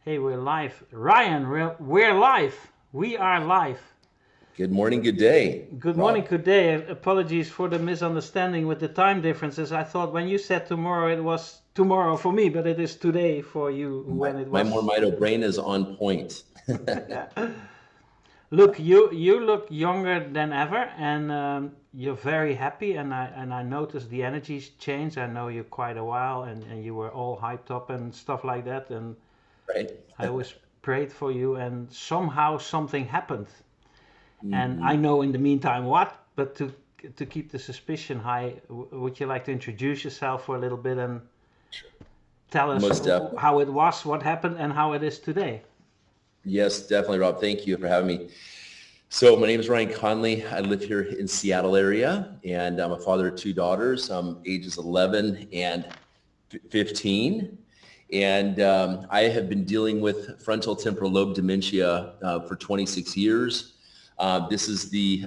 Hey, we're live. Ryan, we're live. We are live. Good morning, good day, Good morning, Rob. good day. Apologies for the misunderstanding with the time differences. I thought when you said tomorrow, it was tomorrow for me, but it is today for you My, when it my was. MoreMito brain is on point. Look, you look younger than ever, and you're very happy. And I noticed the energy's changed. I know you quite a while, and you were all hyped up and stuff like that. And Right? I always prayed for you, and somehow something happened. And I Hmm. know in the meantime what, but to keep the suspicion high, would you like to introduce yourself for a little bit and tell us Most definitely. how it was, what happened, and how it is today? Yes, definitely, Rob. Thank you for having me. So my name is Ryan Conley. I live here in Seattle area, and I'm a father of two daughters, ages 11 and 15. And I have been dealing with frontal temporal lobe dementia for 26 years. This is the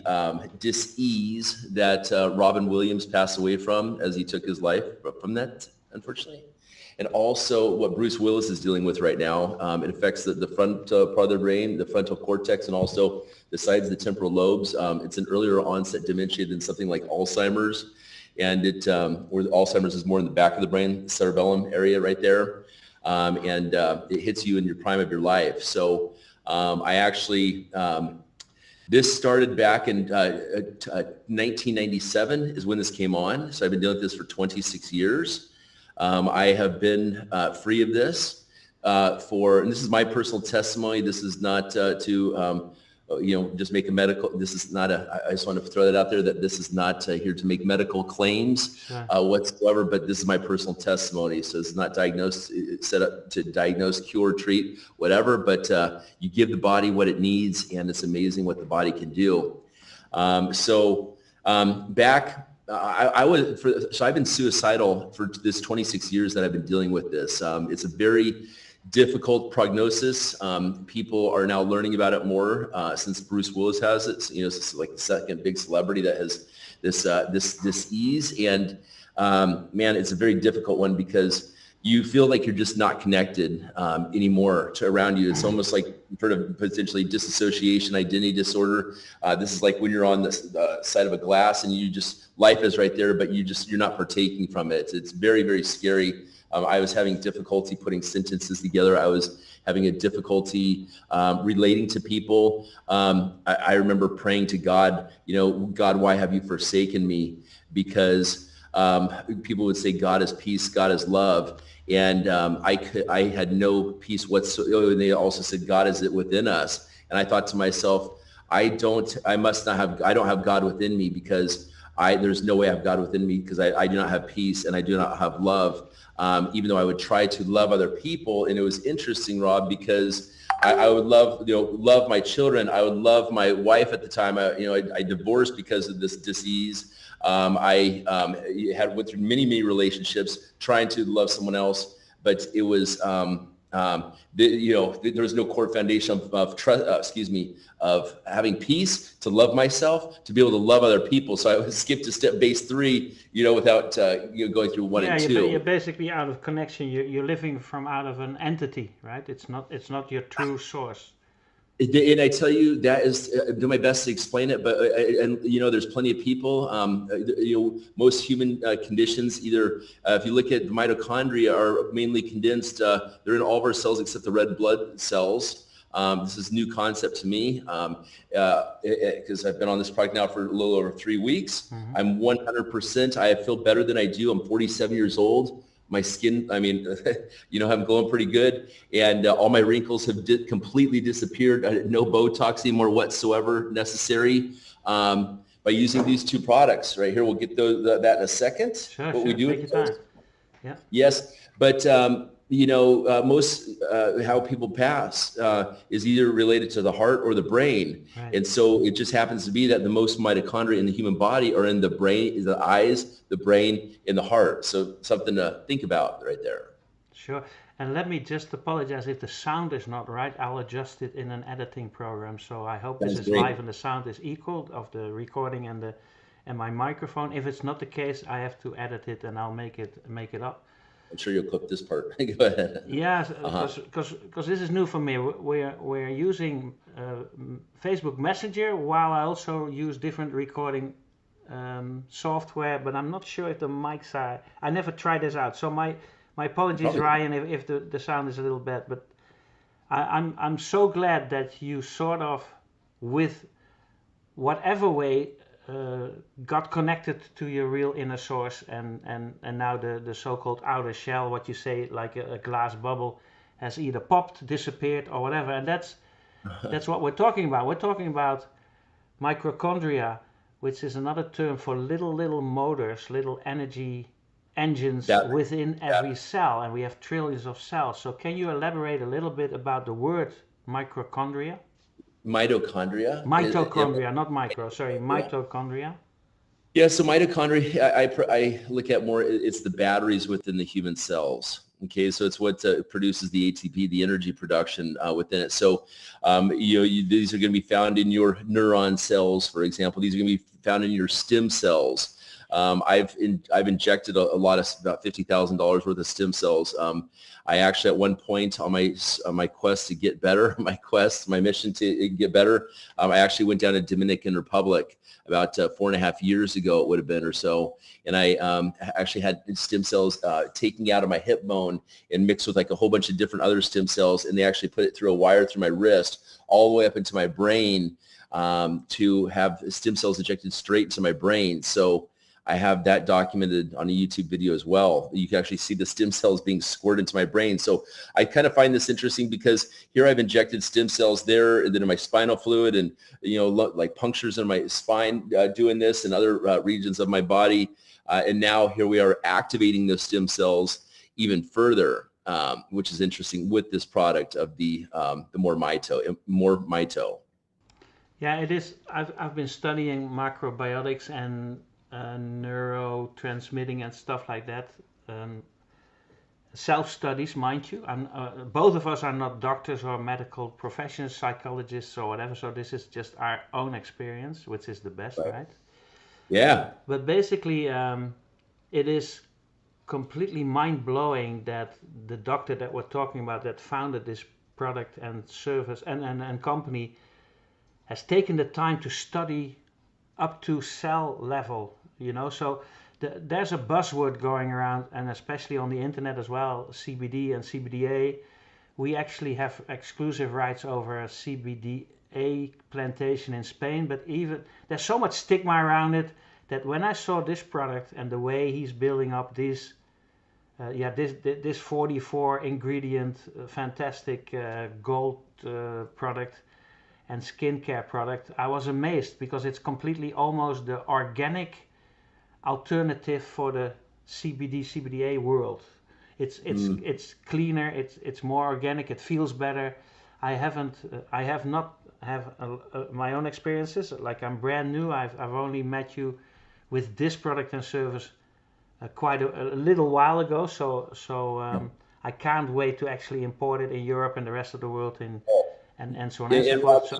dis-ease that Robin Williams passed away from as he took his life from that, unfortunately. And also what Bruce Willis is dealing with right now. It affects the front part of the brain, the frontal cortex, and also the sides of the temporal lobes. It's an earlier onset dementia than something like Alzheimer's. And where Alzheimer's is more in the back of the brain, cerebellum area right there. And it hits you in your prime of your life. So I actually, this started back in 1997 is when this came on. So I've been dealing with this for 26 years. I have been free of this and this is my personal testimony. This is not just make a medical, this is not I just want to throw that out there that this is not here to make medical claims Sure. whatsoever, but this is my personal testimony. So it's not diagnosed, it's set up to diagnose, cure, treat, whatever, but you give the body what it needs, and it's amazing what the body can do. Back so I've been suicidal for this 26 years that I've been dealing with this. It's a very difficult prognosis. People are now learning about it more since Bruce Willis has it. You know, it's like the second big celebrity that has this ease. And man, it's a very difficult one because you feel like you're just not connected anymore to around you. It's almost like sort of potentially disassociation, identity disorder. This is like when you're on the side of a glass and you just, life is right there, but you're not partaking from it. It's very, very scary. I was having difficulty putting sentences together. I was having a difficulty relating to people. I remember praying to God, God, why have you forsaken me? Because people would say God is peace, God is love. And I had no peace whatsoever. And they also said, God is it within us. And I thought to myself, I don't have God within me because there's no way I have God within me because I do not have peace and I do not have love. Even though I would try to love other people. And it was interesting, Rob, because I would love my children. I would love my wife at the time. I divorced because of this disease. I went through many, many relationships trying to love someone else, but it was, there was no core foundation of trust, of having peace, to love myself, to be able to love other people. So I would skip to step base 3, without going through 1 Yeah, and you're 2. basically out of connection. You're living from out of an entity, right? It's not your true source. And I tell you, that is, do my best to explain it, but there's plenty of people. Most human conditions, either if you look at the mitochondria, are mainly condensed. They're in all of our cells except the red blood cells. This is a new concept to me because I've been on this product now for a little over 3 weeks. Hmm. I'm 100%. I feel better than I do. I'm 47 years old. My skin, I mean, I'm glowing pretty good. And all my wrinkles have completely disappeared. No Botox anymore whatsoever necessary by using these two products right here. We'll get that in a second, Sure, what we sure. do Take with your those. time. Yeah. Yes, but most how people pass is either related to the heart or the brain, Right. and so it just happens to be that the most mitochondria in the human body are in the brain, the eyes, the brain, and the heart. So something to think about right there. Sure. And let me just apologize if the sound is not right. I'll adjust it in an editing program. So I hope this Sounds is live great. and the sound is equal of the recording and my microphone. If it's not the case, I have to edit it and I'll make it up. I'm sure you'll clip this part. Go ahead. Yeah, Uh-huh. because this is new for me. We're using Facebook Messenger while I also use different recording software, but I'm not sure if the mics are. I never tried this out, so my apologies, Probably. Ryan, if the sound is a little bad. But I'm so glad that you sort of, with whatever way, got connected to your real inner source, and now the so-called outer shell, what you say, like a glass bubble, has either popped, disappeared, or whatever. And that's what we're talking about. We're talking about mitochondria, which is another term for little motors, little energy engines That, within every that cell, and we have trillions of cells. So can you elaborate a little bit about the word mitochondria? mitochondria. Mitochondria, not micro, sorry, Yeah. mitochondria. Yeah, so mitochondria, I look at more, it's the batteries within the human cells. Okay, so it's what produces the ATP, the energy production within it. So, these are going to be found in your neuron cells, for example. These are going to be found in your stem cells. I've injected a lot of, about $50,000 worth of stem cells. I actually, at one point on my quest to get better, my mission to get better, I actually went down to Dominican Republic about 4.5 years ago, it would have been, or so. And I actually had stem cells taken out of my hip bone and mixed with like a whole bunch of different other stem cells. And they actually put it through a wire through my wrist all the way up into my brain to have stem cells injected straight into my brain. So I have that documented on a YouTube video as well. You can actually see the stem cells being squirted into my brain. So I kind of find this interesting because here I've injected stem cells there, and then in my spinal fluid, and like punctures in my spine doing this, and other regions of my body. And now here we are activating those stem cells even further, which is interesting with this product of the MoreMito. Yeah, it is. I've been studying macrobiotics and neurotransmitting and stuff like that. Self-studies, mind you. Both of us are not doctors or medical professionals, psychologists or whatever. So this is just our own experience, which is the best, right? Yeah. But basically, it is completely mind-blowing that the doctor that we're talking about, that founded this product and service and company, has taken the time to study up to cell level, so there's a buzzword going around, and especially on the internet as well, CBD and CBDA. We actually have exclusive rights over a CBDA plantation in Spain, but even there's so much stigma around it that when I saw this product and the way he's building up this 44 ingredient fantastic gold product and skincare product, I was amazed, because it's completely almost the organic alternative for the CBDA world. It's cleaner, it's more organic, it feels better. I have not my own experiences. Like, I'm brand new. I've only met you with this product and service quite a little while ago. So I can't wait to actually import it in Europe and the rest of the world and so on and so forth. So,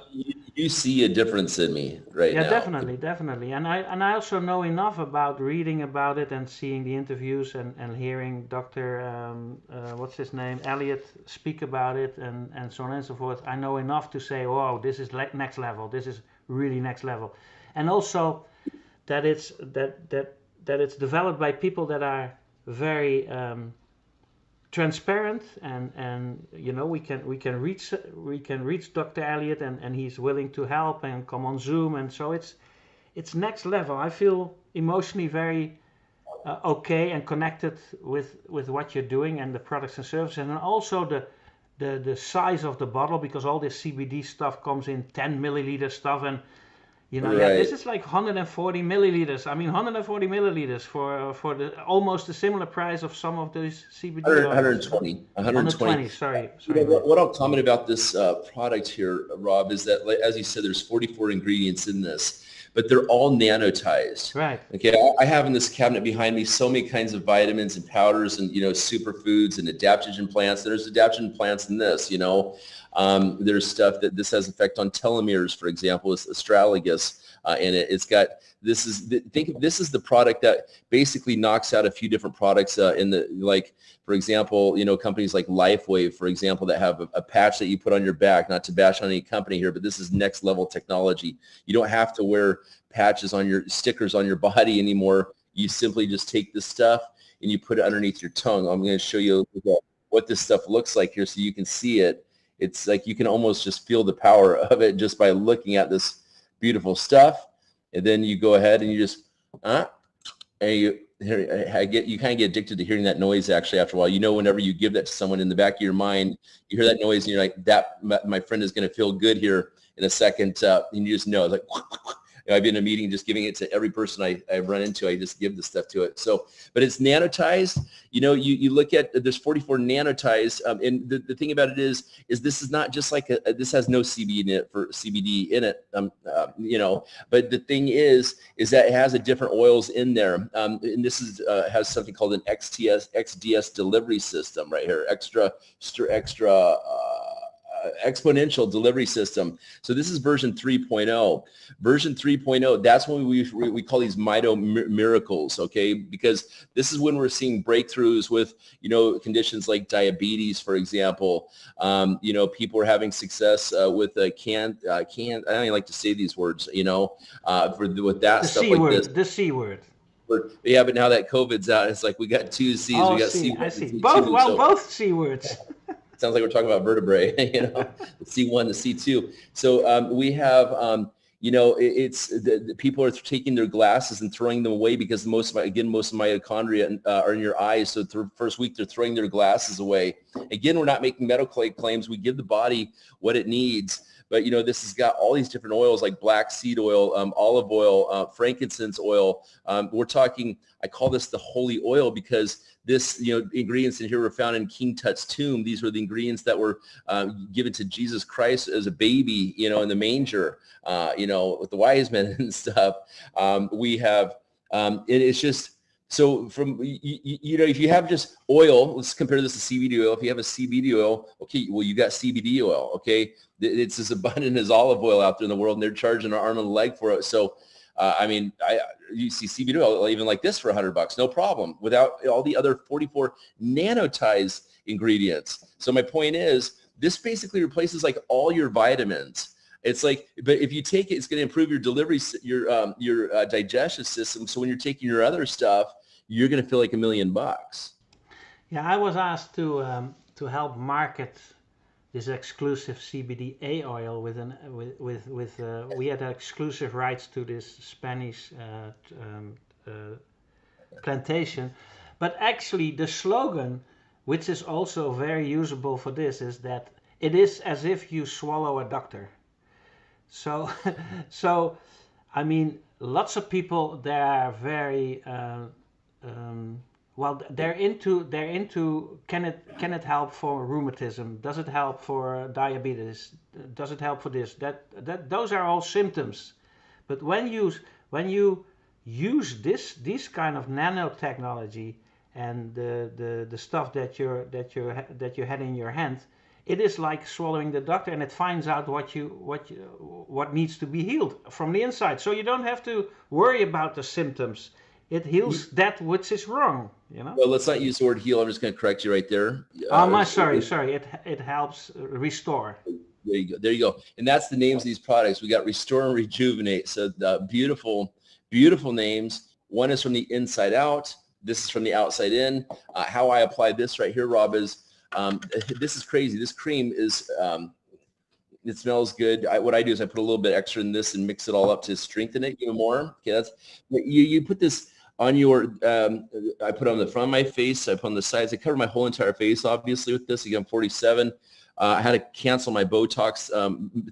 you see a difference in me right yeah, now. definitely. And I also know enough about reading about it and seeing the interviews and hearing Dr. What's his name, Elliott, speak about it and so on and so forth. I know enough to say, oh, this is next level. This is really next level. And also that it's developed by people that are very transparent, and we can reach Dr. Elliott, and he's willing to help and come on Zoom, and so it's next level. I feel emotionally very okay and connected with what you're doing and the products and services, and also the size of the bottle, because all this CBD stuff comes in 10 milliliter stuff, and this is like 140 milliliters. I mean, 140 milliliters for the almost a similar price of some of these CBD oils. 120. Sorry. What I'll comment about this product here, Rob, is that, as you said, there's 44 ingredients in this, but they're all nanotized. Right. Okay. I have in this cabinet behind me so many kinds of vitamins and powders and superfoods and adaptogen plants. There's adaptogen plants in this. There's stuff that this has effect on telomeres, for example, it's astragalus, and it's got, this is the product that basically knocks out a few different products in the, like, for example, you know, companies like LifeWave, for example, that have a patch that you put on your back, not to bash on any company here, but this is next level technology. You don't have to wear patches on your stickers on your body anymore. You simply just take this stuff and you put it underneath your tongue. I'm going to show you what this stuff looks like here so you can see it. It's like you can almost just feel the power of it just by looking at this beautiful stuff. And then you go ahead and you just, and you kind of get addicted to hearing that noise actually after a while. You know, whenever you give that to someone in the back of your mind, you hear that noise and you're like, that, my friend is going to feel good here in a second. And you just know, it's like, I've been in a meeting just giving it to every person I run into. I just give the stuff to it. So, but it's nanotized. You know, you look at, there's 44 nanotized, and the thing about it is this is not just like this has no CBD in it, you know. But the thing is that it has a different oils in there, and this is has something called an XDS delivery system right here, exponential delivery system. So this is version 3.0. Version 3.0, that's when we call these mito miracles, okay? Because this is when we're seeing breakthroughs with, you know, conditions like diabetes, for example. You know, people are having success with I don't even like to say these words, you know, with that The stuff C like word, this. the C word. Yeah, but now that COVID's out, it's like we got two C's. Oh, We got C, C1 I and see. C2. Both, well, So both C words. sounds like we're talking about vertebrae, you know, the C1, the C2. So we have, you know, the people are taking their glasses and throwing them away because most of mitochondria are in your eyes. So the first week they're throwing their glasses away. Again, we're not making medical claims. We give the body what it needs. But, you know, this has got all these different oils like black seed oil, olive oil, frankincense oil. We're talking, I call this the holy oil because this, you know, ingredients in here were found in King Tut's tomb. These were the ingredients that were given to Jesus Christ as a baby, you know, in the manger, you know, with the wise men and stuff. We have, it's just, so from, you know, if you have just oil, let's compare this to CBD oil. If you have a CBD oil, okay, well, you got CBD oil, okay? It's as abundant as olive oil out there in the world, and they're charging an arm and a leg for it. So, I mean, you see CBD oil even like this for $100, no problem, without all the other 44 nanotized ingredients. So my point is, this basically replaces like all your vitamins. It's like, but if you take it, it's going to improve your delivery, your digestive system. So when you're taking your other stuff, you're going to feel like $1 million. Yeah, I was asked to help market this exclusive CBD oil we had exclusive rights to this Spanish plantation, but actually the slogan, which is also very usable for this, is that it is as if you swallow a doctor. So, so I mean, lots of people, they are very well, they're into can it help for rheumatism? Does it help for diabetes? Does it help for this? That those are all symptoms. But when you use these kind of nanotechnology and the stuff that you had in your hand, it is like swallowing the doctor, and it finds out what needs to be healed from the inside. So you don't have to worry about the symptoms. It heals that which is wrong, you know. Well, let's not use the word heal. I'm just going to correct you right there. Sorry. It helps restore. There you go. There you go. And that's the names of these products. We got Restore and Rejuvenate. So beautiful, beautiful names. One is from the inside out. This is from the outside in. How I apply this right here, Rob, is this is crazy. This cream is, it smells good. What I do is I put a little bit extra in this and mix it all up to strengthen it even more. Okay, that's you put this on your, I put it on the front of my face. I put on the sides. I cover my whole entire face, obviously, with this. Again, I'm 47. I had to cancel my Botox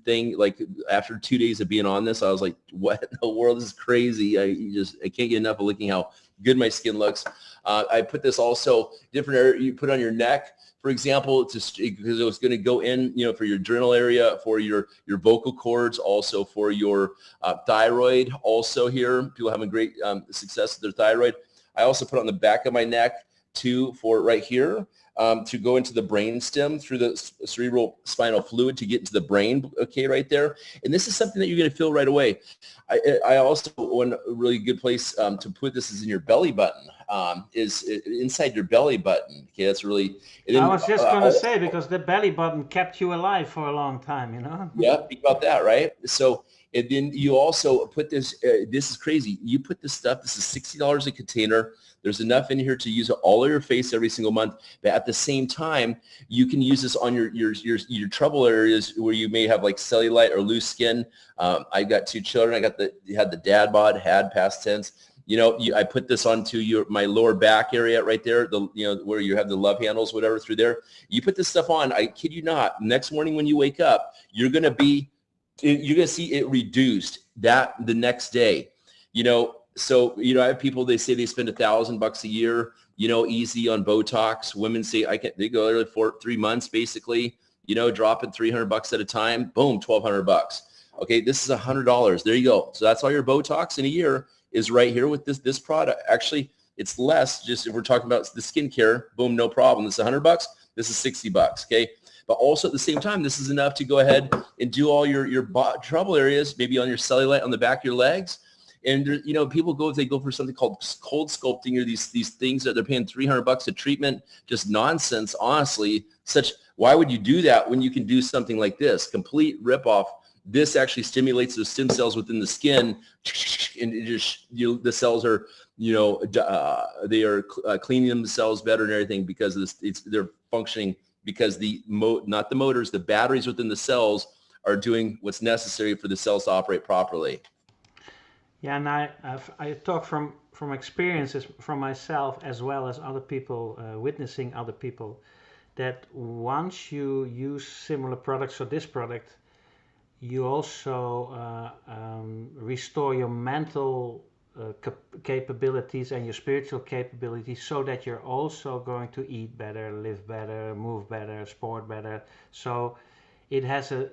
thing. Like after 2 days of being on this, I was like, what in the world? This is crazy. I can't get enough of looking how good my skin looks. I put this also different area. You put it on your neck, for example, because it was going to go in, you know, for your adrenal area, for your vocal cords, also for your thyroid. Also here, people having great success with their thyroid. I also put it on the back of my neck too, for right here. to go into the brain stem through the cerebral spinal fluid to get into the brain, okay, right there. And this is something that you're going to feel right away. I also, one really good place to put this is in your belly button, is inside your belly button. Okay, that's really. And then, I was just going to say, because the belly button kept you alive for a long time, you know? Yeah, think about that, right? So, and then you also put this, this is crazy. You put this stuff, this is $60 a container. There's enough in here to use it all over your face every single month. But at the same time, you can use this on your trouble areas where you may have like cellulite or loose skin. I've got 2 children. Had the dad bod, had past tense. You know, I put this onto my lower back area right there, where you have the love handles, whatever, through there. You put this stuff on, I kid you not, next morning when you wake up, you're going to see it reduced the next day. You know, so, I have people, they say they spend $1,000 a year, easy on Botox. Women say they go there for 3 months, basically, dropping $300 at a time, boom, $1,200. Okay, this is $100. There you go. So that's all your Botox in a year is right here with this product. Actually, it's less. Just if we're talking about the skincare, boom, no problem. This is $100. This is $60. Okay, but also at the same time, this is enough to go ahead and do all your trouble areas, maybe on your cellulite on the back of your legs. And people they go for something called cold sculpting, or these things that they're paying $300 a treatment. Just nonsense, honestly. Why would you do that when you can do something like this? Complete ripoff. This actually stimulates the stem cells within the skin, and the cells are, they are cleaning themselves better and everything because of this. They're functioning because not the motors, the batteries within the cells are doing what's necessary for the cells to operate properly. Yeah, and I talk from experiences from myself as well as other people, witnessing other people, that once you use similar products or this product, you also restore your mental capabilities and your spiritual capabilities, so that you're also going to eat better, live better, move better, sport better. So it has an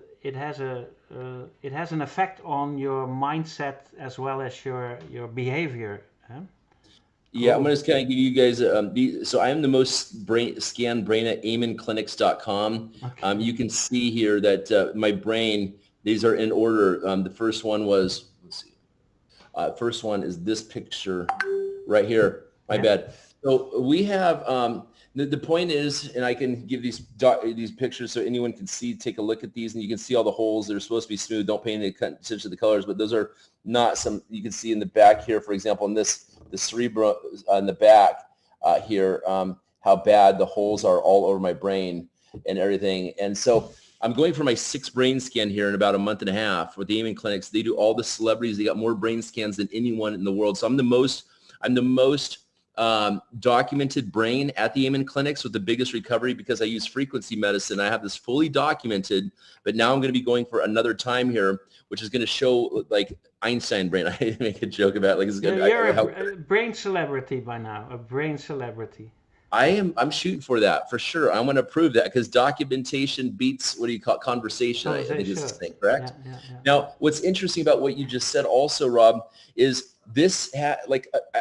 effect on your mindset as well as your behavior. Huh? Yeah, cool. I'm going to just kind of give you guys, so I am the most scanned brain at amenclinics.com. Okay. You can see here that my brain, these are in order. The first one was, let's see, first one is this picture right here. My bad. So we have, the point is, and I can give these pictures so anyone can see, take a look at these, and you can see all the holes. They're supposed to be smooth. Don't pay any attention to the colors, but those are not some, you can see in the back here, for example, in the cerebral, on the back here, how bad the holes are all over my brain and everything. And so I'm going for my 6th brain scan here in about a month and a half with the Amen Clinics. They do all the celebrities. They got more brain scans than anyone in the world. So I'm the most documented brain at the Amen Clinics with the biggest recovery, because I use frequency medicine. I have this fully documented, but now I'm going to be going for another time here, which is going to show like Einstein brain. I make a joke about like, you're a brain celebrity by now, a brain celebrity. I'm shooting for that for sure. I want to prove that, because documentation beats, what do you call it, conversation, I think is the thing, correct? Yeah. Now, what's interesting about what you just said also, Rob, is this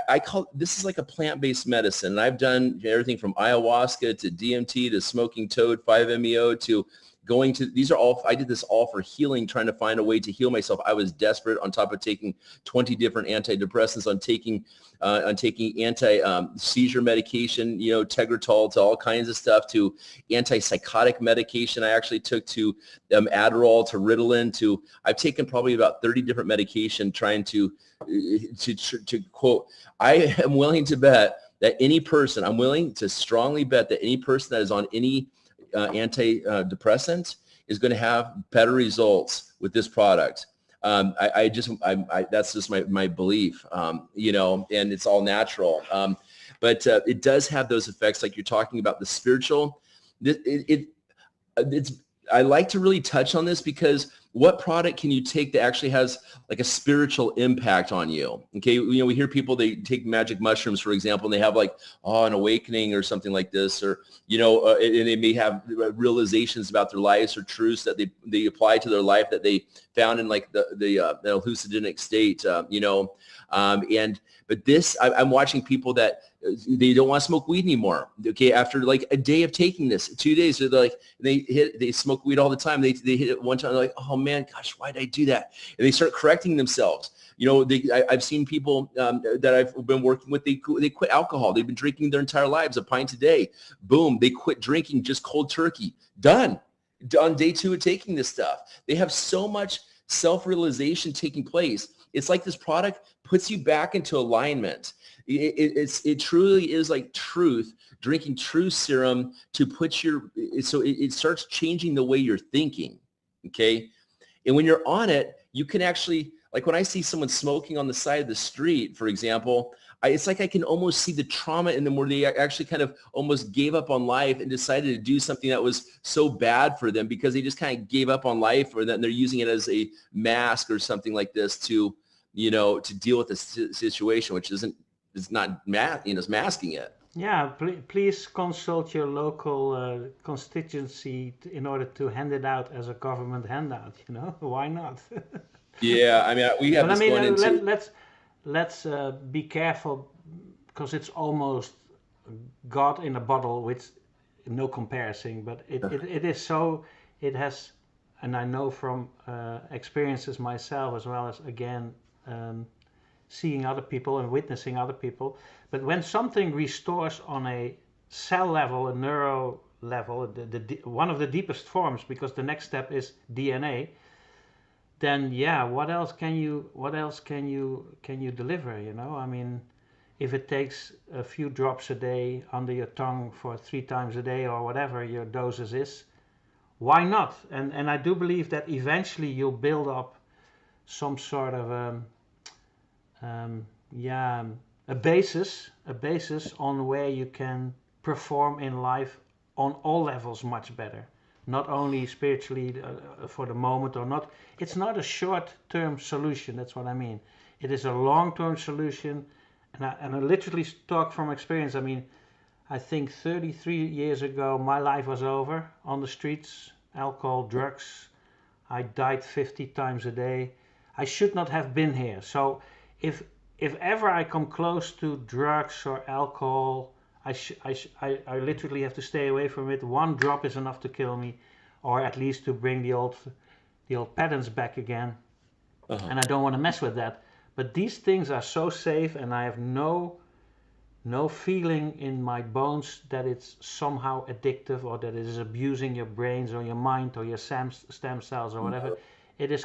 I call this is like a plant-based medicine. And I've done everything from ayahuasca to DMT to smoking toad, 5-MeO to going to, these are all, I did this all for healing, trying to find a way to heal myself. I was desperate, on top of taking 20 different antidepressants, on taking anti-seizure medication, Tegretol, to all kinds of stuff, to antipsychotic medication. I actually took to Adderall, to Ritalin, to, I've taken probably about 30 different medication trying to quote, I am willing to bet that any person, I'm willing to strongly bet that any person that is on any antidepressant is going to have better results with this product. That's just my belief, and it's all natural. But it does have those effects, like you're talking about the spiritual. I like to really touch on this, because what product can you take that actually has like a spiritual impact on you? Okay, we hear people, they take magic mushrooms, for example, and they have like, an awakening or something like this, or, and they may have realizations about their lives or truths that they apply to their life that they found in like the hallucinogenic state, but this, I'm watching people that they don't want to smoke weed anymore. Okay, after like a day of taking this, 2 days, they're like, they smoke weed all the time. They hit it one time, they're like, oh man, gosh, why did I do that? And they start correcting themselves. I've seen people that I've been working with, they quit alcohol. They've been drinking their entire lives, a pint a day. Boom, they quit drinking just cold turkey. Done. On day 2 of taking this stuff. They have so much self-realization taking place. It's like this product puts you back into alignment. It truly is like truth, drinking true serum to put so it starts changing the way you're thinking, okay? And when you're on it, you can actually, like when I see someone smoking on the side of the street, for example, it's like I can almost see the trauma in them where they actually kind of almost gave up on life and decided to do something that was so bad for them because they just kind of gave up on life, or that they're using it as a mask or something like this to deal with the situation, which is not it's masking it. Yeah, please consult your local constituency in order to hand it out as a government handout. Why not? Yeah, I mean, we have but this going into. Let's be careful, because it's almost God in a bottle, with no comparison. But it is so. It has, and I know from experiences myself, as well as again seeing other people and witnessing other people. But when something restores on a cell level, a neuro level, one of the deepest forms, because the next step is DNA, then yeah, what else can you deliver? I mean, if it takes a few drops a day under your tongue for 3 times a day, or whatever your doses is, why not? And I do believe that eventually you'll build up some sort of a basis on where you can perform in life on all levels much better. Not only spiritually for the moment, or not. It's not a short-term solution. That's what I mean. It is a long-term solution, and I literally talk from experience. I mean, I think 33 years ago, my life was over on the streets, alcohol, drugs. I died 50 times a day. I should not have been here. So if ever I come close to drugs or alcohol, I literally have to stay away from it. 1 drop is enough to kill me, or at least to bring the old patterns back again. And I don't want to mess with that. But these things are so safe, and I have no feeling in my bones that it's somehow addictive, or that it is abusing your brains or your mind or your stem cells or whatever. It is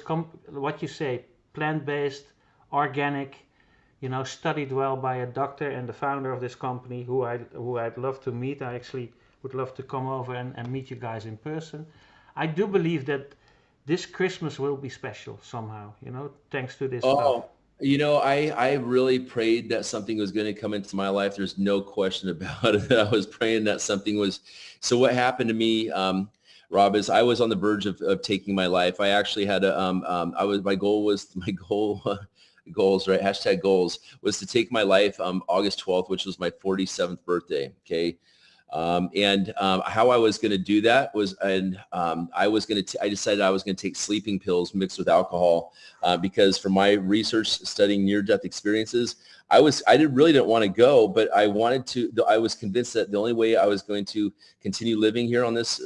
what you say, plant-based, organic, studied well by a doctor and the founder of this company, who I'd love to meet. I actually would love to come over and meet you guys in person. I do believe that this Christmas will be special somehow, thanks to this stuff. I really prayed that something was going to come into my life. There's no question about it. I was praying that something was. So what happened to me, Rob, is I was on the verge of taking my life. I actually had my goals, right? Hashtag goals was to take my life August 12th, which was my 47th birthday. Okay. How I was going to do that was, I decided I was going to take sleeping pills mixed with alcohol, because from my research studying near-death experiences, I really didn't want to go, but I was convinced that the only way I was going to continue living here on this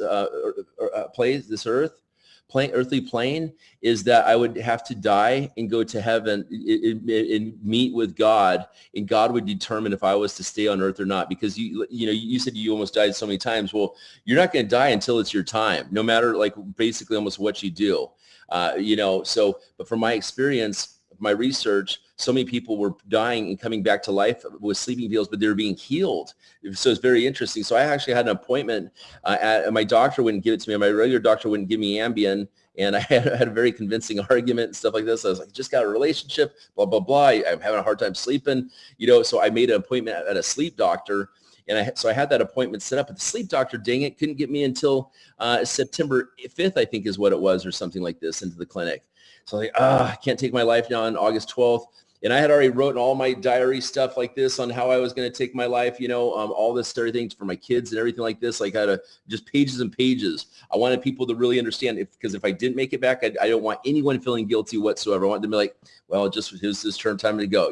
earthly plane, is that I would have to die and go to heaven and meet with God, and God would determine if I was to stay on earth or not. Because you said you almost died so many times. Well, you're not going to die until it's your time, no matter like basically almost what you do. But from my experience, my research, so many people were dying and coming back to life with sleeping pills, but they were being healed. So it's very interesting. So I actually had an appointment, my doctor wouldn't give it to me. My regular doctor wouldn't give me Ambien. And I had a very convincing argument and stuff like this. I was like, just got a relationship, blah, blah, blah. I'm having a hard time sleeping, so I made an appointment at a sleep doctor. And so I had that appointment set up, but the sleep doctor, dang it, couldn't get me until September 5th, I think is what it was, or something like this, into the clinic. So I'm like, I can't take my life now on August 12th. And I had already written all my diary stuff like this on how I was going to take my life, all this everything for my kids and everything like this. Like I had just pages and pages. I wanted people to really understand, because if I didn't make it back, I don't want anyone feeling guilty whatsoever. I want them to be like, well, it just was this term, time to go,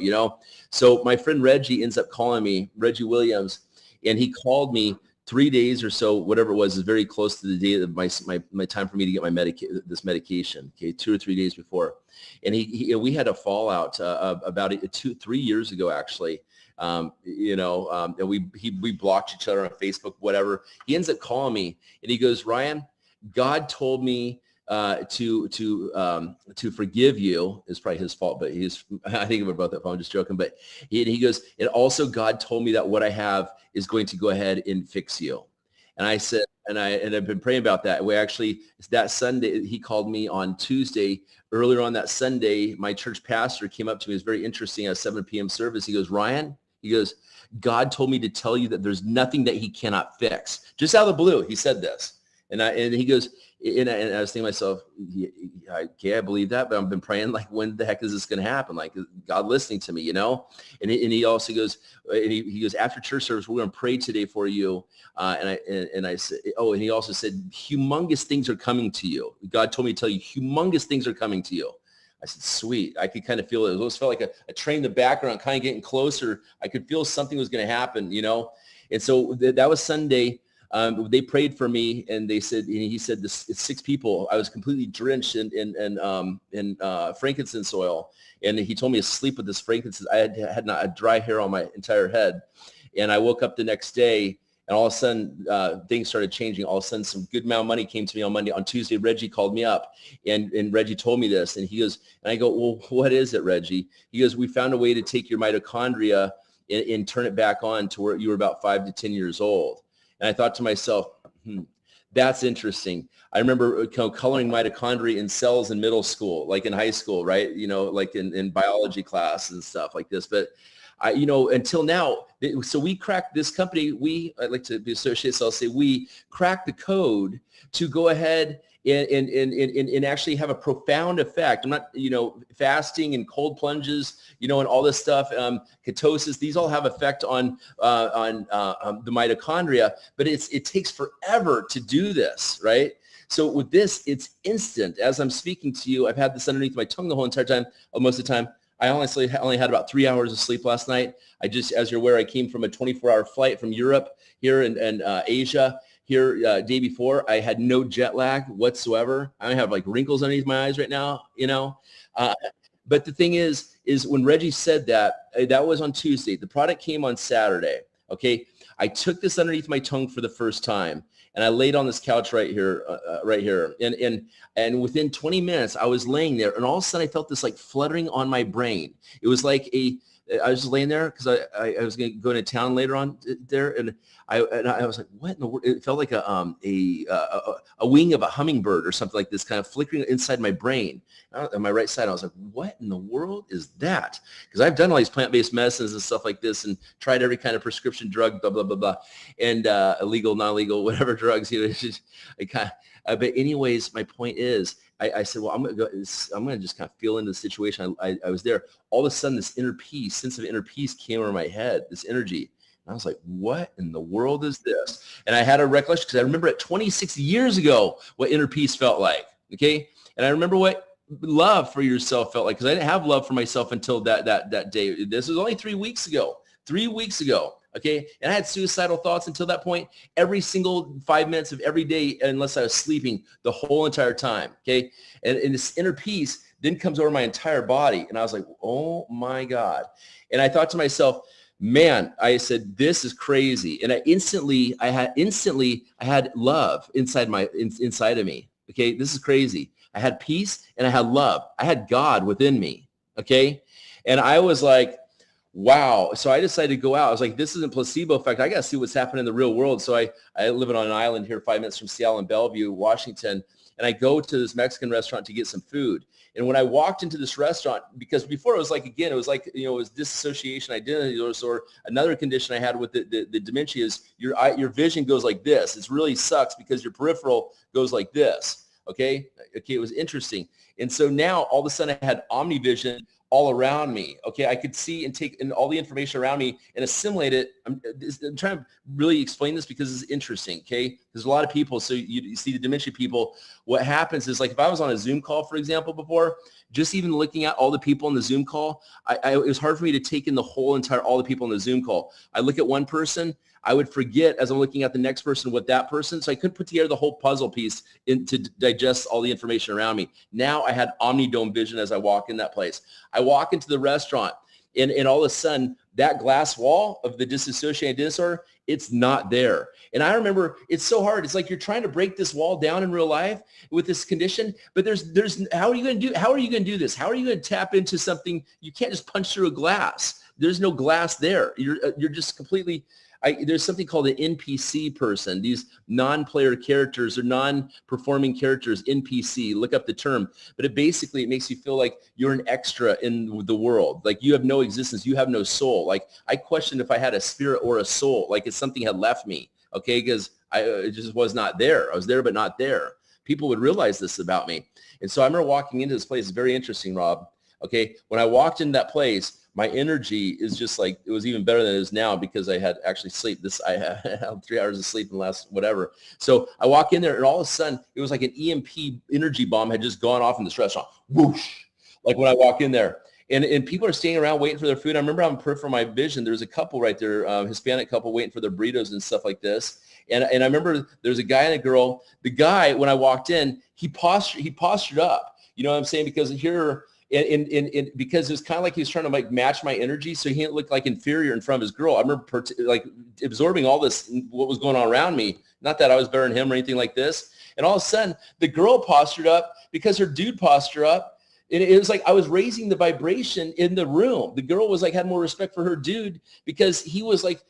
So my friend Reggie ends up calling me, Reggie Williams, and he called me 3 days or so, whatever it was, is very close to the day of my time for me to get my this medication. Okay, 2 or 3 days before, and we had a fallout about 3 years ago, actually. And we blocked each other on Facebook, whatever. He ends up calling me, and he goes, Ryan, God told me to forgive you. It's probably his fault, but I think about that. I'm just joking. But he goes, and also God told me that what I have is going to go ahead and fix you. And I said, and I've been praying about that. We actually, that Sunday, he called me on Tuesday. Earlier on that Sunday, my church pastor came up to me. It was very interesting at 7 p.m. service. He goes, Ryan, he goes, God told me to tell you that there's nothing that he cannot fix. Just out of the blue, he said this. And he goes, and I was thinking to myself, okay, I believe that, but I've been praying, like, when the heck is this going to happen? Like, God listening to me, And he also goes, and he goes, after church service, we're going to pray today for you. And I said, and he also said, humongous things are coming to you. God told me to tell you, humongous things are coming to you. I said, sweet. I could kind of feel it. It almost felt like a train in the background, kind of getting closer. I could feel something was going to happen, And so that was Sunday. They prayed for me, and he said, it's 6 people. I was completely drenched in frankincense oil, and he told me to sleep with this frankincense. I had not a dry hair on my entire head, and I woke up the next day, and all of a sudden things started changing. All of a sudden, some good amount of money came to me on Monday. On Tuesday, Reggie called me up, and Reggie told me this, and he goes, and I go, well, what is it, Reggie? He goes, we found a way to take your mitochondria and turn it back on to where you were about 5 to 10 years old. And I thought to myself, that's interesting. I remember coloring mitochondria in cells in middle school, like in high school, right? Like in biology class and stuff like this. But until now, so we cracked this company. I like to be associated, so I'll say we cracked the code to go ahead and actually have a profound effect. I'm not, fasting and cold plunges, and all this stuff, ketosis, these all have effect on the mitochondria, but it takes forever to do this, right? So with this, it's instant. As I'm speaking to you, I've had this underneath my tongue the whole entire time, most of the time. I honestly only had about 3 hours of sleep last night. As you're aware, I came from a 24-hour flight from Europe here in Asia. Here, day before, I had no jet lag whatsoever. I have like wrinkles underneath my eyes right now, But the thing is when Reggie said that, that was on Tuesday. The product came on Saturday, okay? I took this underneath my tongue for the first time, and I laid on this couch right here. And within 20 minutes, I was laying there, and all of a sudden, I felt this like fluttering on my brain. It was like I was just laying there because I was going to go into town later on there, and I was like, what in the world? It felt like a wing of a hummingbird or something like this, kind of flickering inside my brain. On my right side, I was like, what in the world is that? Because I've done all these plant-based medicines and stuff like this, and tried every kind of prescription drug, blah blah blah blah, and illegal, non-legal, whatever drugs. But anyways, my point is, I said, well, I'm going to just kind of feel into the situation. I was there. All of a sudden, this sense of inner peace came over my head, this energy. And I was like, what in the world is this? And I had a recollection, because I remember it 26 years ago what inner peace felt like, okay? And I remember what love for yourself felt like, because I didn't have love for myself until that day. This was only 3 weeks ago. 3 weeks ago. Okay. And I had suicidal thoughts until that point, every single 5 minutes of every day, unless I was sleeping the whole entire time. Okay. And this inner peace then comes over my entire body. And I was like, oh my God. And I thought to myself, man, I said, this is crazy. And I had love inside of me. Okay. This is crazy. I had peace and I had love. I had God within me. Okay. And I was like, wow. So I decided to go out. I was like, this isn't placebo effect. I got to see what's happening in the real world. So I live on an island here 5 minutes from Seattle in Bellevue, Washington. and I go to this Mexican restaurant to get some food. And when I walked into this restaurant, because before it was like, again, it was like, it was disassociation identity disorder. Another condition I had with the dementia is your vision goes like this. It really sucks because your peripheral goes like this. Okay, it was interesting. And so now all of a sudden I had omnivision all around me. Okay, I could see and take in all the information around me and assimilate it. I'm trying to really explain this because it's interesting. Okay, there's a lot of people. So you see the dementia people. What happens is, like, if I was on a Zoom call, for example, before, just even looking at all the people in the Zoom call, it was hard for me to take in the whole entire, all the people in the Zoom call. I look at one person, I would forget as I'm looking at the next person what that person, so I couldn't put together the whole puzzle piece to digest all the information around me. Now I had omnidome vision as I walk in that place. I walk into the restaurant, and all of a sudden that glass wall of the dissociative disorder, it's not there. And I remember, it's so hard. It's like you're trying to break this wall down in real life with this condition, but there's how are you going to do this? How are you going to tap into something? You can't just punch through a glass. There's no glass there. You're just completely, there's something called an NPC person. These non-player characters or non-performing characters, NPC, look up the term. But it basically makes you feel like you're an extra in the world. Like you have no existence. You have no soul. Like I questioned if I had a spirit or a soul, like if something had left me, okay? Because it just was not there. I was there, but not there. People would realize this about me. And so I remember walking into this place. It's very interesting, Rob. Okay, when I walked in that place, my energy is just like, it was even better than it is now because I had actually sleep. I had 3 hours of sleep in the last whatever. So I walk in there and all of a sudden it was like an EMP energy bomb had just gone off in this restaurant. Whoosh! Like when I walk in there. And people are standing around waiting for their food. I remember on peripheral of my vision, there was a couple right there, Hispanic couple waiting for their burritos and stuff like this. And I remember there was a guy and a girl. The guy, when I walked in, he postured up. You know what I'm saying? Because here, and because it was kind of like he was trying to like match my energy, so he didn't look like inferior in front of his girl. I remember like absorbing all this, what was going on around me. Not that I was better than him or anything like this. And all of a sudden, the girl postured up because her dude postured up. And it was like I was raising the vibration in the room. The girl was like had more respect for her dude because he was like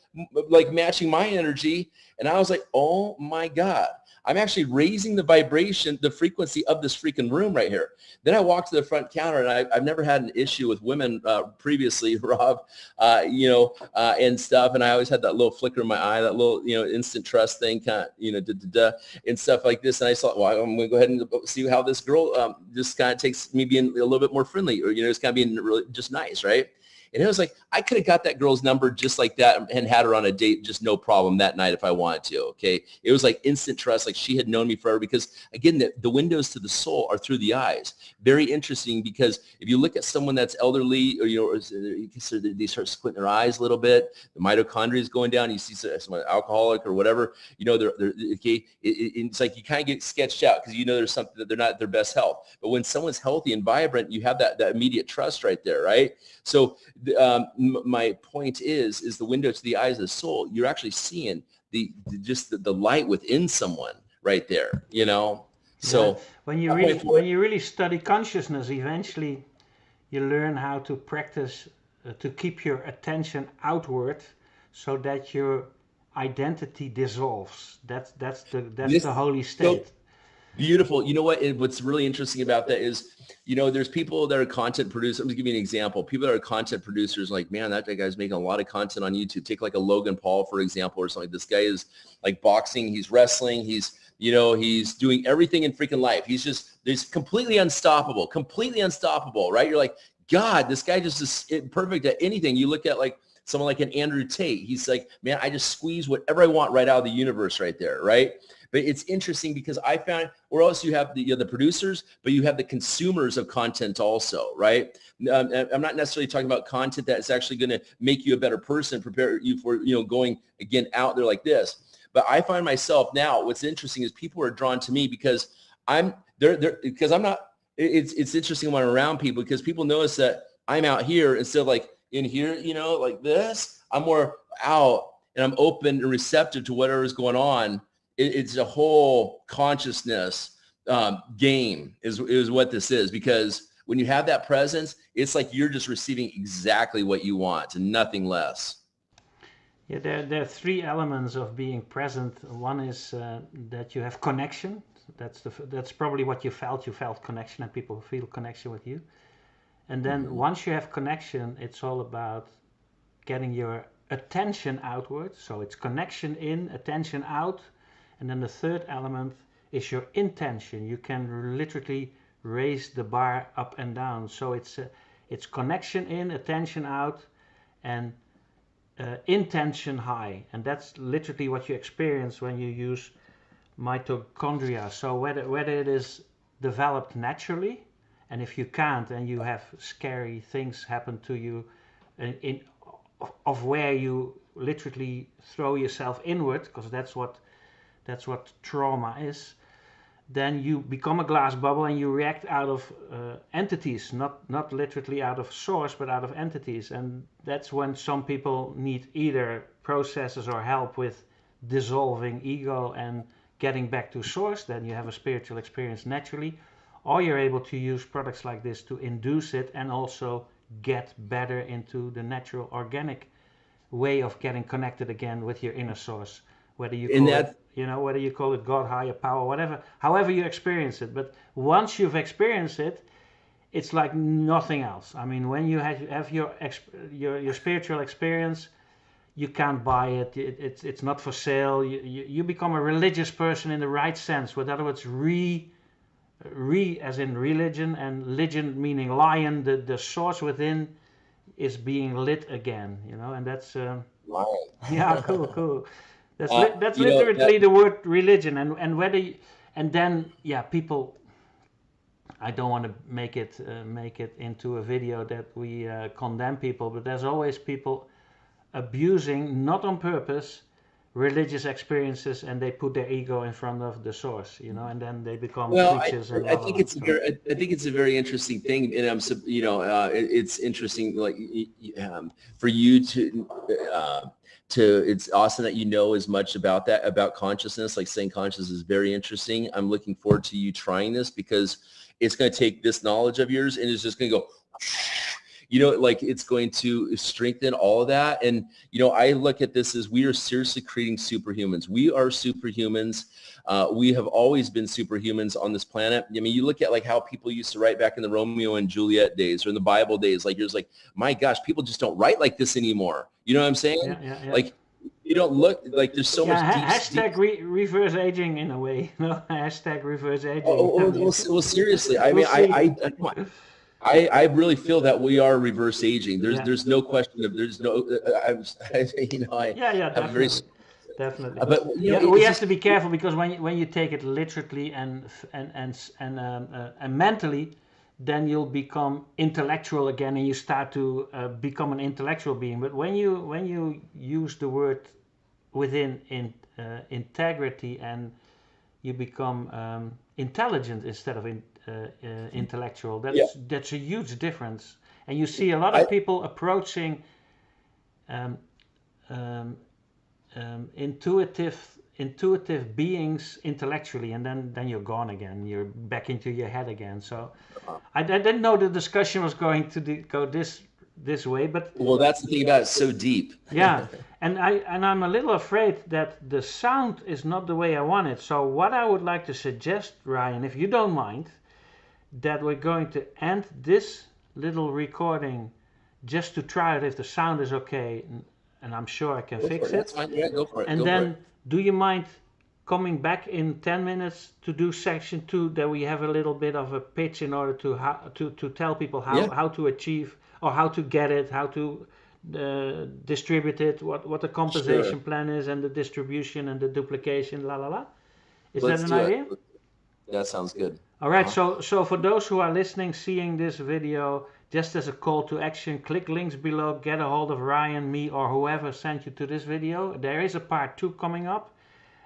matching my energy. And I was like, oh my God. I'm actually raising the vibration, the frequency of this freaking room right here. Then I walked to the front counter, and I've never had an issue with women previously, Rob, and stuff. And I always had that little flicker in my eye, that little, instant trust thing, kind of, and stuff like this. And I thought, well, I'm going to go ahead and see how this girl just kind of takes me being a little bit more friendly, or, just kind of being really just nice, right? And it was like, I could have got that girl's number just like that and had her on a date, just no problem that night if I wanted to, okay? It was like instant trust, like she had known me forever because, again, the windows to the soul are through the eyes. Very interesting because if you look at someone that's elderly or, they start squinting their eyes a little bit, the mitochondria is going down, you see someone alcoholic or whatever, they're okay, it's like you kind of get sketched out because there's something that they're not at their best health. But when someone's healthy and vibrant, you have that immediate trust right there, right? So my point is the window to the eyes of the soul. You're actually seeing the light within someone right there, So yeah. When you really study consciousness, eventually you learn how to practice to keep your attention outward, so that your identity dissolves. That's the holy state. So beautiful. You know what? What's really interesting about that is, there's people that are content producers. I'm just giving you an example. People that are content producers, like, man, that guy's making a lot of content on YouTube. Take like a Logan Paul, for example, or something. This guy is like boxing. He's wrestling. He's doing everything in freaking life. He's completely unstoppable, right? You're like, God, this guy just is perfect at anything. You look at like someone like an Andrew Tate. He's like, man, I just squeeze whatever I want right out of the universe right there, right? But it's interesting because I found, or else you have the producers, but you have the consumers of content also, right? I'm not necessarily talking about content that's actually going to make you a better person, prepare you for, going again out there like this. But I find myself now, what's interesting is people are drawn to me because because I'm not, it's interesting when I'm around people because people notice that I'm out here instead of like in here, like this. I'm more out and I'm open and receptive to whatever is going on. It's a whole consciousness game is what this is, because when you have that presence, it's like you're just receiving exactly what you want and nothing less. Yeah, there are three elements of being present. One is that you have connection, That's probably what you felt. You felt connection, and people feel connection with you. And then once you have connection, it's all about getting your attention outward. So it's connection in, attention out. And then the third element is your intention. You can literally raise the bar up and down. So it's connection in, attention out, and intention high. And that's literally what you experience when you use mitochondria. So whether it is developed naturally, and if you can't, and you have scary things happen to you of where you literally throw yourself inward, because that's what trauma is, then you become a glass bubble and you react out of entities, not literally out of source, but out of entities. And that's when some people need either processes or help with dissolving ego and getting back to source. Then you have a spiritual experience naturally, or you're able to use products like this to induce it and also get better into the natural organic way of getting connected again with your inner source, whether you call it, whether you call it God, higher power, whatever, however you experience it. But once you've experienced it, it's like nothing else. I mean, when you have your spiritual experience, you can't buy it. It's not for sale. You become a religious person in the right sense. In other words, as in religion, and religion meaning lion, the source within is being lit again, and that's yeah, cool. That's literally the word religion, and whether and then people. I don't want to make it into a video that we condemn people, but there's always people abusing, not on purpose, religious experiences, and they put their ego in front of the source, and then they become preachers. I think it's a very interesting thing, and it's interesting, like for you to it's awesome that you know as much about consciousness. Like saying consciousness is very interesting. I'm looking forward to you trying this, because it's going to take this knowledge of yours and it's just going to go, like it's going to strengthen all of that. And, I look at this as we are seriously creating superhumans. We are superhumans. We have always been superhumans on this planet. I mean, you look at like how people used to write back in the Romeo and Juliet days or in the Bible days, like you're just like, my gosh, people just don't write like this anymore. You know what I'm saying? Yeah. Like, you don't look like there's so much deep. Hashtag reverse aging in a way. Hashtag reverse aging. Well, seriously. I mean, I really feel that we are reverse aging. There's no question of definitely. But we have to be careful, because when you take it literally and mentally, then you'll become intellectual again, and you start to become an intellectual being. But when you use the word within integrity, and you become intelligent instead of intellectual, that's a huge difference. And you see a lot of people approaching intuitive beings intellectually, and then you're gone again. You're back into your head again. So I didn't know the discussion was going to go this way, but that's the thing about it. It's so deep. Yeah, and I'm a little afraid that the sound is not the way I want it. So what I would like to suggest, Ryan, if you don't mind, that we're going to end this little recording just to try it if the sound is okay, and I'm sure I can fix it. That's fine. Yeah, go for it. And then, do you mind coming back in 10 minutes to do section 2, that we have a little bit of a pitch in order to tell people how to achieve, or how to get it, how to distribute it, what the compensation plan is, and the distribution and the duplication, Is that an idea? That sounds good. All right, so for those who are listening, seeing this video, just as a call to action, click links below, get a hold of Ryan, me, or whoever sent you to this video. There is a part 2 coming up.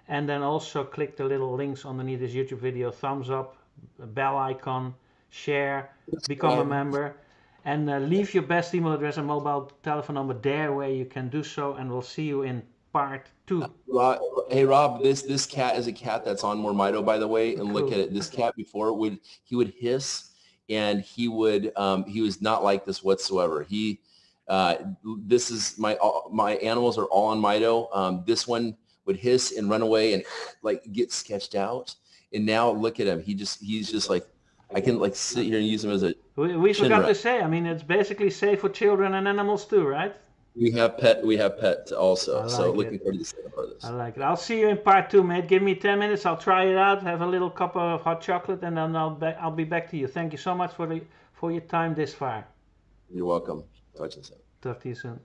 And then also click the little links underneath this YouTube video, thumbs up, bell icon, share, become a member, and leave your best email address and mobile telephone number there where you can do so, and we'll see you in part 2. Hey Rob, this cat is a cat that's on MoreMito, by the way, and look at it. This cat before would hiss, and he was not like this whatsoever. This is my animals are all on Mito. This one would hiss and run away and like get sketched out, And now look at him. He's just like, I can like sit here and use him as a We chin forgot wrap. to say, I mean, it's basically safe for children and animals too, right? We have pet also. I So like looking it. forward to the second part of this. I like it. I'll see you in part 2, mate. Give me 10 minutes. I'll try it out. Have a little cup of hot chocolate, and then I'll be back to you. Thank you so much for your time this far. You're welcome. Talk to you soon. Talk to you soon.